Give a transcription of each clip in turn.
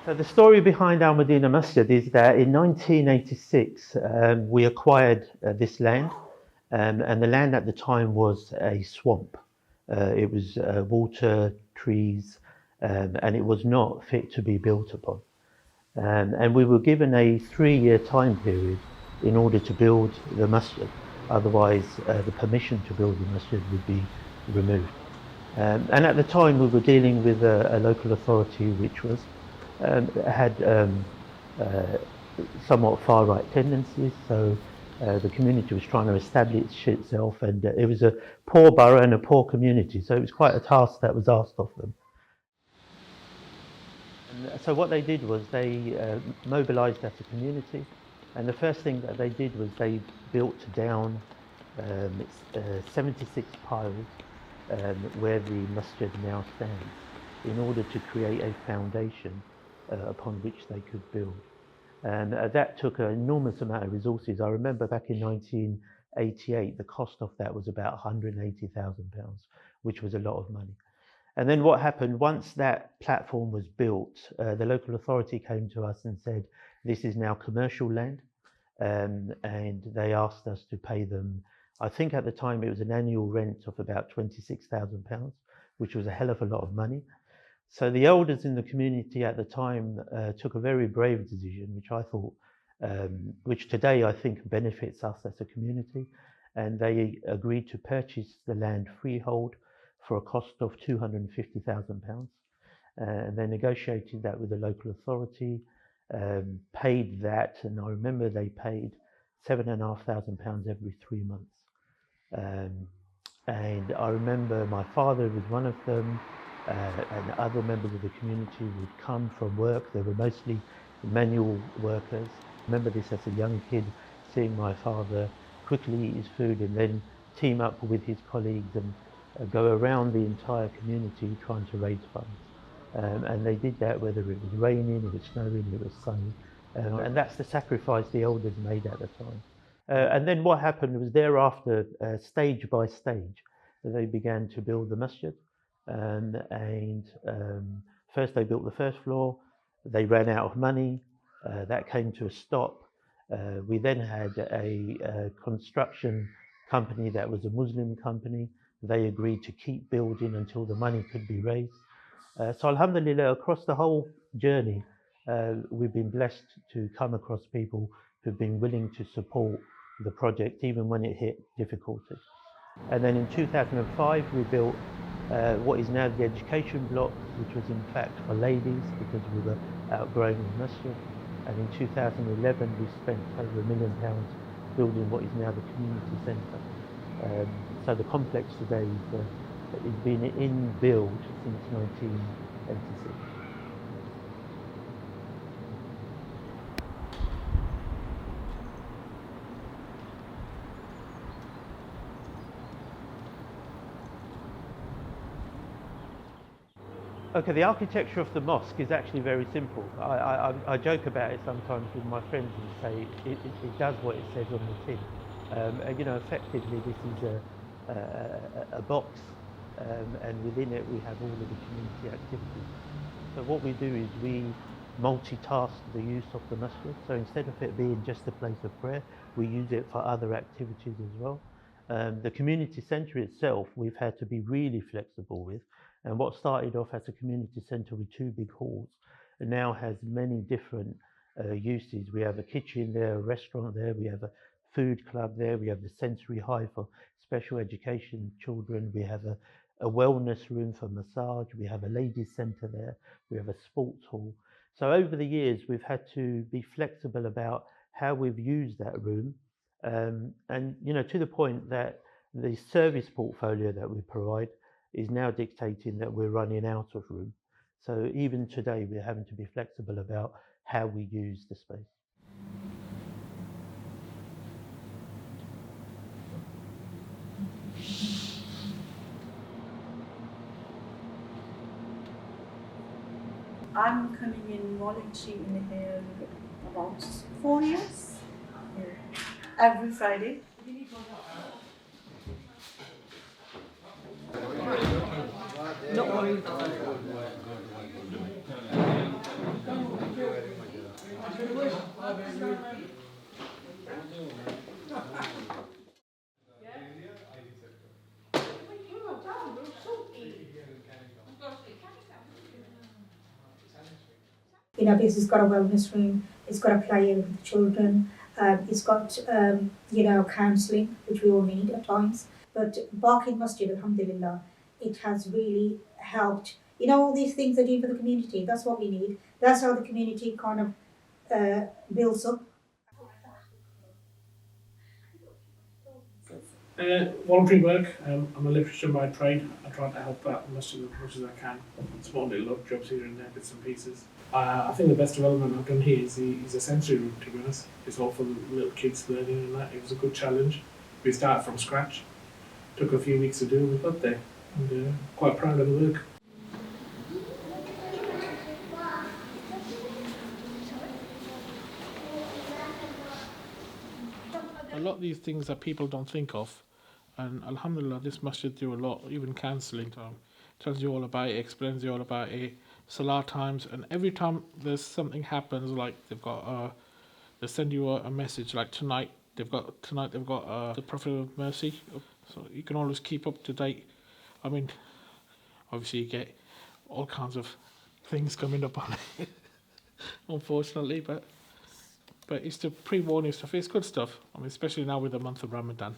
So the story behind Al Madina Masjid is that in 1986 we acquired this land, and the land at the time was a swamp. It was water, trees, and it was not fit to be built upon. And we were given a 3-year time period in order to build the masjid. Otherwise, the permission to build the masjid would be removed. And at the time, we were dealing with a local authority which was had somewhat far-right tendencies. So the community was trying to establish itself, and it was a poor borough and a poor community. So it was quite a task that was asked of them. And so what they did was they mobilised as a community, and the first thing that they did was they built down 76 piles where the masjid now stands, in order to create a foundation upon which they could build. And that took an enormous amount of resources. I remember back in 1988, the cost of that was about £180,000, which was a lot of money. And then what happened, once that platform was built, the local authority came to us and said, this is now commercial land, and they asked us to pay them, I think at the time it was an annual rent of about £26,000, which was a hell of a lot of money. So the elders in the community at the time took a very brave decision, which I thought, which today I think benefits us as a community, and they agreed to purchase the land freehold for a cost of £250,000, and they negotiated that with the local authority, paid that, and I remember they paid £7,500 every 3 months. And I remember my father was one of them, and other members of the community would come from work. They were mostly manual workers. I remember this as a young kid, seeing my father quickly eat his food and then team up with his colleagues and go around the entire community trying to raise funds. And they did that whether it was raining, it was snowing, it was sunny. And that's the sacrifice the elders made at the time. And then what happened was thereafter, stage by stage, they began to build the masjid. First they built the first floor, they ran out of money, that came to a stop. We then had a construction company that was a Muslim company. They agreed to keep building until the money could be raised. So alhamdulillah, across the whole journey, we've been blessed to come across people who've been willing to support the project even when it hit difficulties. And then in 2005 we built what is now the education block, which was in fact for ladies because we were outgrowing the masjid. And in 2011 we spent over £1 million building what is now the community centre. So the complex today has been in build since 1986. Okay, the architecture of the mosque is actually very simple. I joke about it sometimes with my friends and say it does what it says on the tin. You know, effectively this is a box, and within it we have all of the community activities. So what we do is we multitask the use of the masjid. So instead of it being just a place of prayer, we use it for other activities as well. The community centre itself, we've had to be really flexible with. And what started off as a community centre with two big halls, it now has many different uses. We have a kitchen there, a restaurant there, we have a food club there, we have the sensory hive for special education children, we have a wellness room for massage, we have a ladies centre there, we have a sports hall. So over the years, we've had to be flexible about how we've used that room, and to the point that the service portfolio that we provide is now dictating that we're running out of room. So even today, we're having to be flexible about how we use the space. I'm coming in volunteering here about 4 years. Yeah. Every Friday. Not worried. Because it's got a wellness room, it's got a play area with the children, it's got, counselling, which we all need at times. But Barking Masjid, alhamdulillah, it has really helped. All these things they do for the community, that's what we need. That's how the community kind of builds up. Voluntary work. I'm a electrician by trade. I try to help out as much as I can. Small little odd jobs here and there, bits and pieces. I think the best development I've done here is a sensory room, to be honest. It's all for the little kids learning and that. It was a good challenge. We started from scratch. Took a few weeks to do and we got there. And quite proud of the work. A lot of these things that people don't think of, and alhamdulillah, this masjid do a lot, even counselling time. Tells you all about it, explains you all about it, salah times, and every time there's something happens, like they send you a message, like tonight they've got the Prophet of Mercy, so you can always keep up to date. I mean, obviously you get all kinds of things coming up on it, unfortunately, but it's the pre-warning stuff. It's good stuff. I mean, especially now with the month of Ramadan.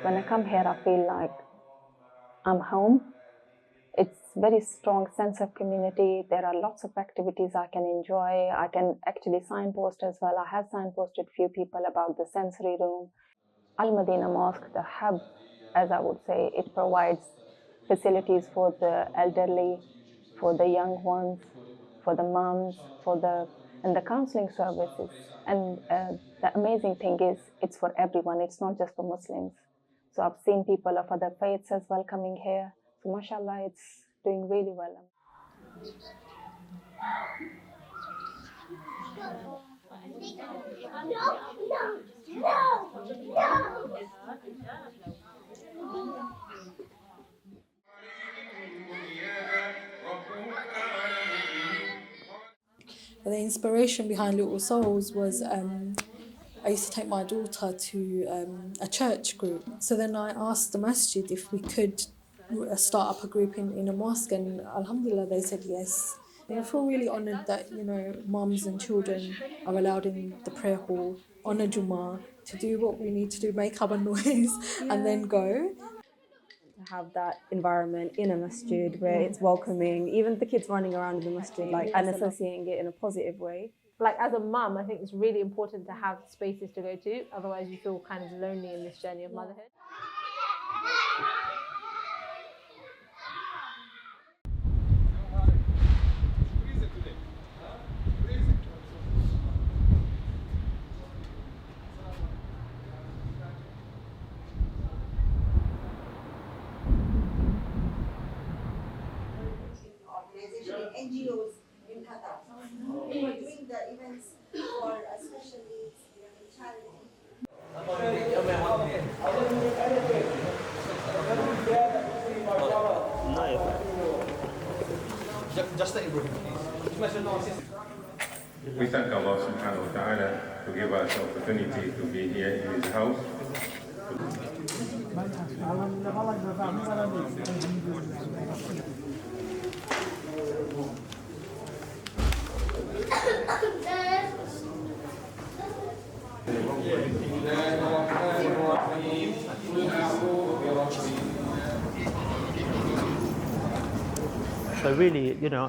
When I come here, I feel like I'm home. It's very strong sense of community. There are lots of activities I can enjoy. I can actually signpost as well. I have signposted few people about the sensory room. Madina Mosque, the hub, as I would say, it provides facilities for the elderly, for the young ones, for the moms, and the counseling services. And the amazing thing is, it's for everyone. It's not just for Muslims. So I've seen people of other faiths as well coming here. So mashallah, it's doing really well. The inspiration behind Little Souls was I used to take my daughter to a church group. So then I asked the masjid if we could start up a group in a mosque, and alhamdulillah they said yes. I feel really honoured that mums and children are allowed in the prayer hall on a Jummah to do what we need to do, make our noise, and then go. To have that environment in a masjid where it's welcoming, even the kids running around in the masjid, like, and associating it in a positive way. Like as a mum, I think it's really important to have spaces to go to, otherwise you feel kind of lonely in this journey of motherhood. NGOs in Qatar. We were doing the events for special needs, charity. We thank Allah subhanahu wa ta'ala to give us the opportunity to be here in His house. So really, you know,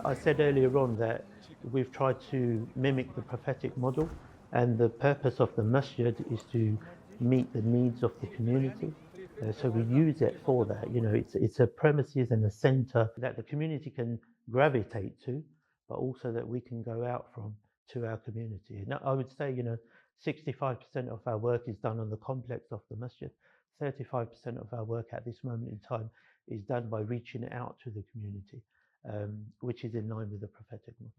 I said earlier on that we've tried to mimic the prophetic model, and the purpose of the masjid is to meet the needs of the community. So we use it for that. You know, it's a premises and a centre that the community can gravitate to, but also that we can go out from to our community. Now, I would say, you know, 65% of our work is done on the complex of the masjid. 35% of our work at this moment in time is done by reaching out to the community, which is in line with the prophetic model.